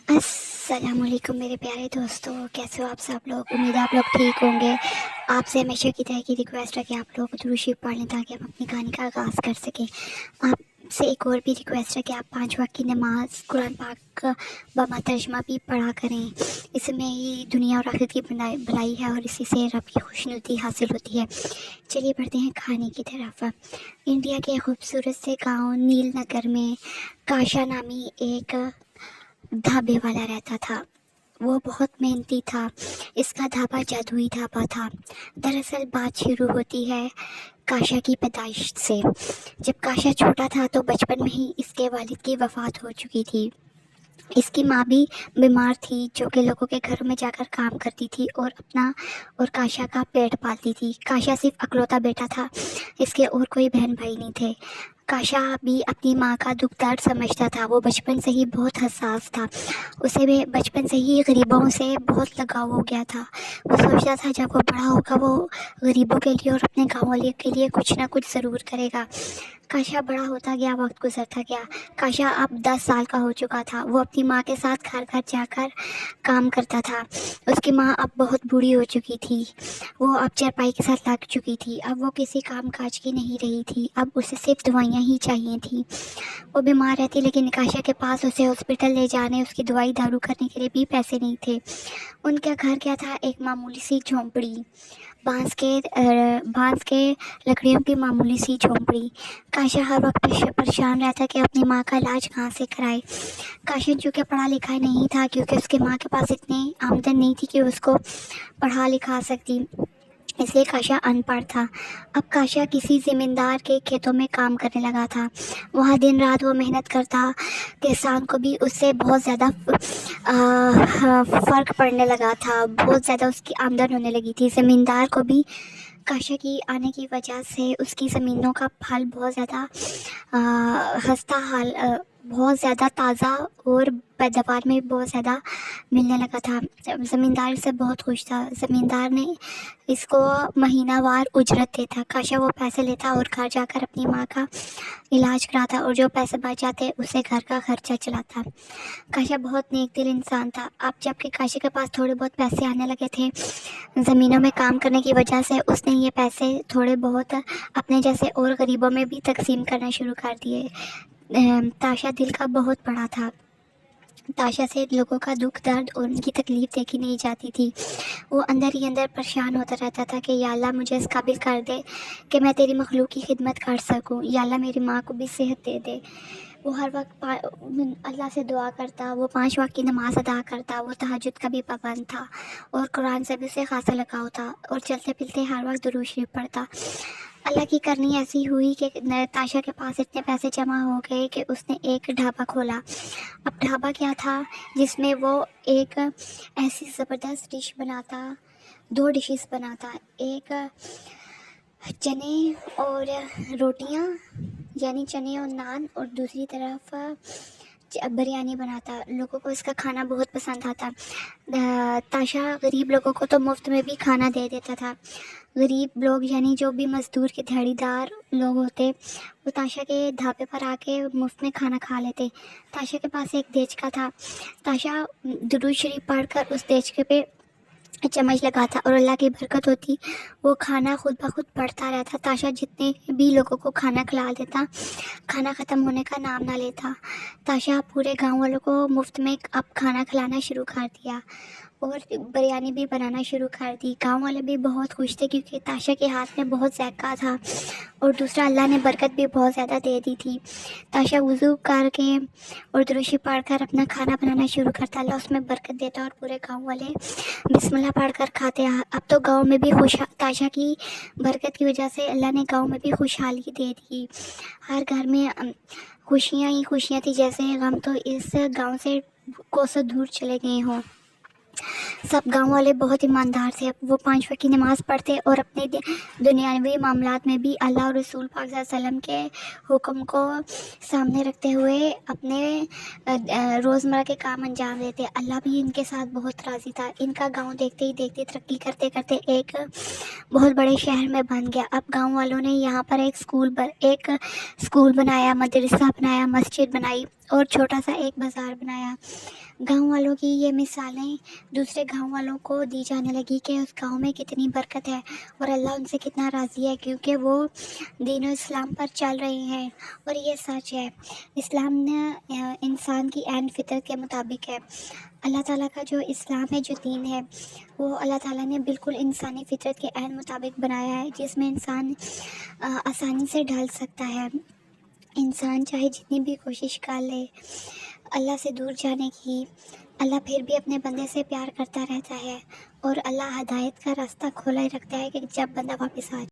السلام علیکم میرے پیارے دوستوں، کیسے ہو آپ سب لوگ؟ امید ہے آپ لوگ ٹھیک ہوں گے۔ آپ سے ہمیشہ کی طرح کی ریکویسٹ ہے کہ آپ لوگ درود شریف پڑھ لیں تاکہ ہم اپنی کہانی کا آغاز کر سکیں۔ آپ سے ایک اور بھی ریکویسٹ ہے کہ آپ 5 وقت کی نماز، قرآن پاک کا بما ترجمہ بھی پڑھا کریں۔ اس میں ہی دنیا اور آخرت کی بھلائی ہے اور اسی سے رب کی خوشنودی حاصل ہوتی ہے۔ چلیے بڑھتے ہیں کہانی کی طرف۔ انڈیا کے خوبصورت سے گاؤں نیل نگر میں کاشا نامی ایک ڈھابے والا رہتا تھا۔ وہ بہت محنتی تھا۔ اس کا ڈھابا جادوئی ڈھابا تھا۔ دراصل بات شروع ہوتی ہے کاشا کی پیدائش سے۔ جب کاشا چھوٹا تھا تو بچپن میں ہی اس کے والد کی وفات ہو چکی تھی۔ اس کی ماں بھی بیمار تھی، جو کہ لوگوں کے گھروں میں جا کر کام کرتی تھی اور اپنا اور کاشا کا پیٹ پالتی تھی۔ کاشا صرف اکلوتا بیٹا تھا، اس کے اور کوئی بہن بھائی نہیں تھے۔ کاشا بھی اپنی ماں کا دکھ درد سمجھتا تھا۔ وہ بچپن سے ہی بہت حساس تھا۔ اسے بھی بچپن سے ہی غریبوں سے بہت لگاؤ ہو گیا تھا۔ وہ سوچتا تھا جب وہ بڑا ہوگا وہ غریبوں کے لیے اور اپنے گاؤں والوں کے لیے کچھ نہ کچھ ضرور کرے گا۔ کاشا بڑا ہوتا گیا، وقت گزرتا گیا۔ کاشا اب 10 سال کا ہو چکا تھا۔ وہ اپنی ماں کے ساتھ گھر گھر جا کر کام کرتا تھا۔ اس کی ماں اب بہت بوڑھی ہو چکی تھی۔ وہ اب چارپائی کے ساتھ لگ چکی تھی۔ اب وہ کسی کام کاج کی نہیں رہی تھی۔ اب اسے صرف دوائیاں ہی چاہیے تھیں۔ وہ بیمار رہتی لیکن کاشا کے پاس اسے ہاسپٹل لے جانے، اس کی دوائی دارو کرنے کے لیے بھی پیسے نہیں تھے۔ ان کا گھر کیا تھا، ایک معمولی سی جھونپڑی، بانس کے لکڑیوں کی معمولی سی جھونپڑی۔ کاشا ہر وقت پریشان رہتا کہ اپنی ماں کا علاج کہاں سے کرائے۔ کاشا چونکہ پڑھا لکھا نہیں تھا، کیونکہ اس کی ماں کے پاس اتنی آمدن نہیں تھی کہ اس کو پڑھا لکھا سکتی، اس لیے کاشا ان پڑھ تھا۔ اب کاشا کسی زمیندار کے کھیتوں میں کام کرنے لگا تھا۔ وہاں دن رات وہ محنت کرتا، کسان کو بھی اس سے بہت زیادہ فرق پڑنے لگا تھا، بہت زیادہ اس کی آمدن ہونے لگی تھی۔ زمیندار کو بھی کاشا کی آنے کی وجہ سے اس کی زمینوں کا پھل بہت زیادہ بہت زیادہ تازہ اور پیداوار میں بہت زیادہ ملنے لگا تھا۔ زمیندار سے بہت خوش تھا۔ زمیندار نے اس کو مہینہ وار اجرت دیتا۔ کاشا وہ پیسے لیتا اور گھر جا کر اپنی ماں کا علاج کراتا اور جو پیسے بچ جاتے اسے گھر کا خرچہ چلاتا۔ کاشا بہت نیک دل انسان تھا۔ اب جب کہ کاشا کے پاس تھوڑے بہت پیسے آنے لگے تھے زمینوں میں کام کرنے کی وجہ سے، اس نے یہ پیسے تھوڑے بہت اپنے جیسے اور غریبوں میں بھی تقسیم کرنا شروع کر دیے۔ تاشا دل کا بہت بڑا تھا۔ تاشا سے لوگوں کا دکھ درد اور ان کی تکلیف دیکھی نہیں جاتی تھی۔ وہ اندر ہی اندر پریشان ہوتا رہتا تھا کہ یا اللہ مجھے اس قابل کر دے کہ میں تیری مخلوق کی خدمت کر سکوں، یا اللہ میری ماں کو بھی صحت دے دے۔ وہ ہر وقت اللہ سے دعا کرتا، وہ 5 وقت کی نماز ادا کرتا، وہ تہجد کا بھی پابند تھا اور قرآن سے بھی اسے خاصا لگاؤ تھا اور چلتے پھرتے ہر وقت درود شریف پڑھتا۔ اللہ کی کرنی ایسی ہوئی کہ تاشا کے پاس اتنے پیسے جمع ہو گئے کہ اس نے ایک ڈھابا کھولا۔ اب ڈھابا کیا تھا جس میں وہ ایک ایسی زبردست ڈش بناتا، 2 ڈشز بناتا، ایک چنے اور روٹیاں یعنی چنے اور نان، اور دوسری طرف بریانی بناتا۔ لوگوں کو اس کا کھانا بہت پسند آتا۔ تاشا غریب لوگوں کو تو مفت میں بھی کھانا دے دیتا تھا۔ غریب لوگ یعنی جو بھی مزدور کے دھاڑی دار لوگ ہوتے وہ تاشا کے ڈھابے پر آ کے مفت میں کھانا کھا لیتے۔ تاشا کے پاس ایک دیچکا تھا۔ تاشا درود شریف پڑھ کر اس دیچکے پہ چمچ لگاتا اور اللہ کی برکت ہوتی، وہ کھانا خود بخود بڑھتا رہتا۔ تاشا جتنے بھی لوگوں کو کھانا کھلا دیتا، کھانا ختم ہونے کا نام نہ لیتا۔ تاشا پورے گاؤں والوں کو مفت میں اب کھانا کھلانا شروع کر دیا اور بریانی بھی بنانا شروع کر دی۔ گاؤں والے بھی بہت خوش تھے کیونکہ تاشا کے ہاتھ میں بہت ذائقہ تھا، اور دوسرا اللہ نے برکت بھی بہت زیادہ دے دی تھی۔ تاشا وضو کر کے اور درود شریف پڑھ کر اپنا کھانا بنانا شروع کرتا، اللہ اس میں برکت دیتا اور پورے گاؤں والے بسم اللہ پڑھ کر کھاتے۔ اب تو گاؤں میں بھی تاشا کی برکت کی وجہ سے اللہ نے گاؤں میں بھی خوشحالی دے دی۔ ہر گھر میں خوشیاں ہی خوشیاں تھی، جیسے غم تو اس گاؤں سے کوسوں دور چلے گئے ہوں۔ سب گاؤں والے بہت ایماندار تھے۔ وہ 5 وقت کی نماز پڑھتے اور اپنے دنیاوی معاملات میں بھی اللہ اور رسول پاک صلی اللہ علیہ وسلم کے حکم کو سامنے رکھتے ہوئے اپنے روزمرہ کے کام انجام دیتے۔ اللہ بھی ان کے ساتھ بہت راضی تھا۔ ان کا گاؤں دیکھتے ہی دیکھتے ترقی کرتے کرتے ایک بہت بڑے شہر میں بن گیا۔ اب گاؤں والوں نے یہاں پر ایک اسکول بنایا، مدرسہ بنایا، مسجد بنائی اور چھوٹا سا ایک بازار بنایا۔ گاؤں والوں کی یہ مثالیں دوسرے گاؤں والوں کو دی جانے لگی کہ اس گاؤں میں کتنی برکت ہے اور اللہ ان سے کتنا راضی ہے، کیونکہ وہ دین و اسلام پر چل رہے ہیں۔ اور یہ سچ ہے، اسلام نے انسان کی عین فطرت کے مطابق ہے۔ اللہ تعالیٰ کا جو اسلام ہے، جو دین ہے، وہ اللہ تعالیٰ نے بالکل انسانی فطرت کے عین مطابق بنایا ہے، جس میں انسان آسانی سے ڈھل سکتا ہے۔ انسان چاہے جتنی بھی کوشش کر لے اللہ سے دور جانے کی، اللہ پھر بھی اپنے بندے سے پیار کرتا رہتا ہے، اور اللہ ہدایت کا راستہ کھولا ہی رکھتا ہے کہ جب بندہ واپس آ جائے۔